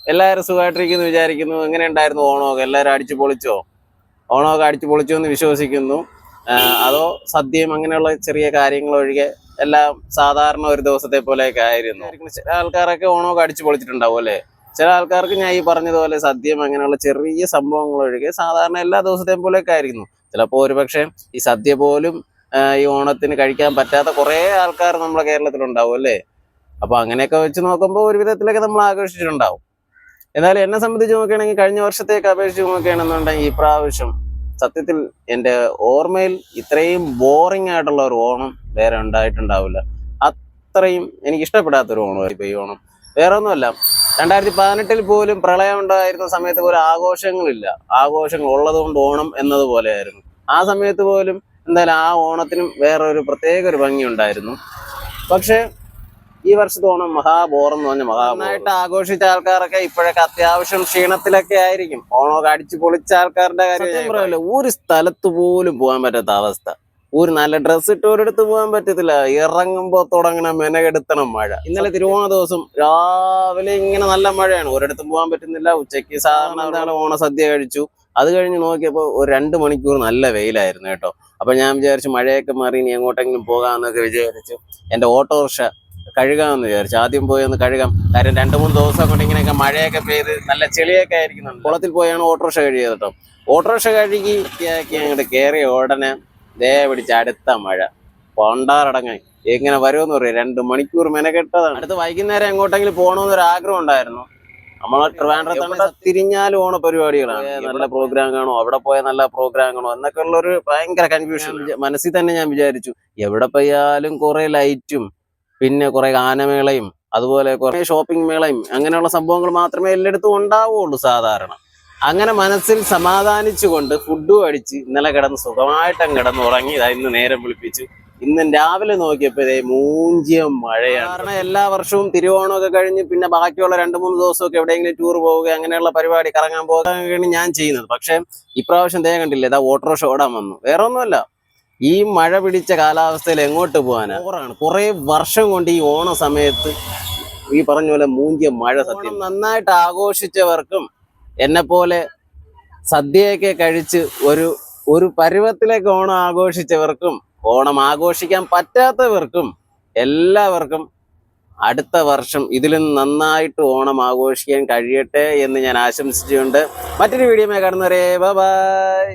എല്ലാവരും സുഖമായിട്ടിരിക്കുന്നു വിചാരിക്കുന്നു. എങ്ങനെ ഉണ്ടായിരുന്നു ഓണമൊക്കെ? എല്ലാവരും അടിച്ചു പൊളിച്ചോ? ഓണമൊക്കെ അടിച്ചു പൊളിച്ചോ എന്ന് വിശ്വസിക്കുന്നു. അതോ സദ്യയും അങ്ങനെയുള്ള ചെറിയ കാര്യങ്ങൾ ഒഴികെ എല്ലാം സാധാരണ ഒരു ദിവസത്തെ പോലെയൊക്കെ ആയിരുന്നു? ചില ആൾക്കാരൊക്കെ ഓണമൊക്കെ അടിച്ചു പൊളിച്ചിട്ടുണ്ടാവും അല്ലേ? ചില ആൾക്കാർക്ക് ഞാൻ ഈ പറഞ്ഞതുപോലെ സദ്യയും അങ്ങനെയുള്ള ചെറിയ സംഭവങ്ങൾ ഒഴികെ സാധാരണ എല്ലാ ദിവസത്തെയും പോലെയൊക്കെ ആയിരുന്നു. ചിലപ്പോൾ ഒരുപക്ഷെ ഈ സദ്യ പോലും ഈ ഓണത്തിന് കഴിക്കാൻ പറ്റാത്ത കുറേ ആൾക്കാർ നമ്മുടെ കേരളത്തിലുണ്ടാവും അല്ലേ? അപ്പൊ അങ്ങനെയൊക്കെ വെച്ച് നോക്കുമ്പോൾ ഒരു വിധത്തിലൊക്കെ നമ്മൾ ആഘോഷിച്ചിട്ടുണ്ടാവും. എന്നാലും എന്നെ സംബന്ധിച്ച് നോക്കുകയാണെങ്കിൽ കഴിഞ്ഞ വർഷത്തേക്ക് അപേക്ഷിച്ച് നോക്കുകയാണെന്നുണ്ടെങ്കിൽ ഈ പ്രാവശ്യം സത്യത്തിൽ എൻ്റെ ഓർമ്മയിൽ ഇത്രയും ബോറിംഗ് ആയിട്ടുള്ള ഒരു ഓണം വേറെ ഉണ്ടായിട്ടുണ്ടാവില്ല. അത്രയും എനിക്ക് ഇഷ്ടപ്പെടാത്തൊരു ഓണമായിരിക്കും ഈ ഓണം. വേറെ ഒന്നുമല്ല, 2018 പോലും പ്രളയം ഉണ്ടായിരുന്ന സമയത്ത് പോലും ആഘോഷങ്ങളില്ല. ആഘോഷങ്ങൾ ഉള്ളത് കൊണ്ട് ഓണം എന്നതുപോലെയായിരുന്നു. ആ സമയത്ത് പോലും എന്തായാലും ആ ഓണത്തിനും വേറൊരു പ്രത്യേക ഒരു ഭംഗി ഉണ്ടായിരുന്നു. പക്ഷെ ഈ വർഷത്തെ ഓണം മഹാബോറെന്ന് പറഞ്ഞ നന്നായിട്ട് ആഘോഷിച്ച ആൾക്കാരൊക്കെ ഇപ്പോഴൊക്കെ അത്യാവശ്യം ക്ഷീണത്തിലൊക്കെ ആയിരിക്കും. ഓണമൊക്കെ അടിച്ചു പൊളിച്ച ആൾക്കാരുടെ കാര്യം ഒരു സ്ഥലത്ത് പോലും പോകാൻ പറ്റാത്ത അവസ്ഥ. ഒരു നല്ല ഡ്രസ്സ് ഇട്ട് ഒരിടത്ത് പോകാൻ പറ്റത്തില്ല. ഇറങ്ങുമ്പോ തുടങ്ങണം മെനകെടുത്തണം മഴ. ഇന്നലെ തിരുവോണ ദിവസം രാവിലെ ഇങ്ങനെ നല്ല മഴയാണ്, ഒരിടത്തും പോകാൻ പറ്റുന്നില്ല. ഉച്ചയ്ക്ക് സാധാരണ ഓണസദ്യ കഴിച്ചു. അത് കഴിഞ്ഞ് നോക്കിയപ്പോൾ ഒരു 2 മണിക്കൂർ നല്ല വെയിലായിരുന്നു കേട്ടോ. അപ്പൊ ഞാൻ വിചാരിച്ചു മഴയൊക്കെ മാറി ഇനി എങ്ങോട്ടെങ്കിലും പോകാമെന്നൊക്കെ വിചാരിച്ചു എൻ്റെ ഓട്ടോറിക്ഷ കഴുകാമെന്ന് വിചാരിച്ചു. ആദ്യം പോയി ഒന്ന് കഴുകാം. കാര്യം 2-3 ദിവസം കൊണ്ട് ഇങ്ങനെയൊക്കെ മഴയൊക്കെ പെയ്ത് നല്ല ചെളിയൊക്കെ ആയിരിക്കുന്നുണ്ട്. കുളത്തിൽ പോയാണ് ഓട്ടോറിക്ഷ കഴുകിയത് കേട്ടോ. ഓട്ടോറിക്ഷ കഴുകി അങ്ങോട്ട് കയറിയ ഉടനെ ദേ പിടിച്ച അടുത്ത മഴ കൊണ്ടാറടങ്ങാൻ എങ്ങനെ വരുമെന്ന് പറയും. 2 മണിക്കൂർ മെനക്കെട്ടതാണ്. അടുത്ത് വൈകുന്നേരം എങ്ങോട്ടെങ്കിലും പോകണമെന്നൊരു ആഗ്രഹം ഉണ്ടായിരുന്നു. നമ്മളെ ട്രിവാൻഡ്രത്ത് തിരിഞ്ഞാലും ഓണ പരിപാടികളാണ്. നല്ല പ്രോഗ്രാം കാണോ, അവിടെ പോയാൽ നല്ല പ്രോഗ്രാം കാണോ എന്നൊക്കെ ഉള്ളൊരു ഭയങ്കര കൺഫ്യൂഷൻ മനസ്സിൽ തന്നെ. ഞാൻ വിചാരിച്ചു എവിടെ പോയാലും കുറെ ലൈറ്റും പിന്നെ കുറെ ഗാനമേളയും അതുപോലെ കുറെ ഷോപ്പിംഗ് മേളയും അങ്ങനെയുള്ള സംഭവങ്ങൾ മാത്രമേ എല്ലായിടത്തും ഉണ്ടാവുള്ളൂ സാധാരണ. അങ്ങനെ മനസ്സിൽ സമാധാനിച്ചുകൊണ്ട് ഫുഡ് കഴിച്ച് ഇന്നലെ കിടന്ന് സുഖമായിട്ടും കിടന്ന് ഉറങ്ങി. ഇന്ന് നേരം വിളിപ്പിച്ചു. ഇന്ന് രാവിലെ നോക്കിയപ്പോ മൂഞ്ചിയ മഴയാണ്. കാരണം എല്ലാ വർഷവും തിരുവോണമൊക്കെ കഴിഞ്ഞ് പിന്നെ ബാക്കിയുള്ള 2-3 ദിവസമൊക്കെ എവിടെയെങ്കിലും ടൂർ പോവുക അങ്ങനെയുള്ള പരിപാടി കറങ്ങാൻ പോകുകയാണ് ഞാൻ ചെയ്യുന്നത്. പക്ഷെ ഇപ്രാവശ്യം കണ്ടില്ലേ, ഇതാ ഓട്ടോറിക്ഷ ഓടാൻ വന്നു. വേറെ ഒന്നുമല്ല, ഈ മഴ പിടിച്ച കാലാവസ്ഥയിൽ എങ്ങോട്ട് പോകാനാ? ഓവറാണ്. കുറെ വർഷം കൊണ്ട് ഈ ഓണ സമയത്ത് ഈ പറഞ്ഞ പോലെ മൂഞ്ചിയ മഴ. സത്യം നന്നായിട്ട് ആഘോഷിച്ചവർക്കും എന്നെ പോലെ സദ്യയൊക്കെ കഴിച്ച് ഒരു പരുവത്തിലേക്ക് ഓണം ആഘോഷിച്ചവർക്കും ഓണം ആഘോഷിക്കാൻ പറ്റാത്തവർക്കും എല്ലാവർക്കും അടുത്ത വർഷം ഇതിലും നന്നായിട്ട് ഓണം ആഘോഷിക്കാൻ കഴിയട്ടെ എന്ന് ഞാൻ ആശംസിച്ചുകൊണ്ട് മറ്റൊരു വീഡിയോ കാണുന്നവരെ ബൈ.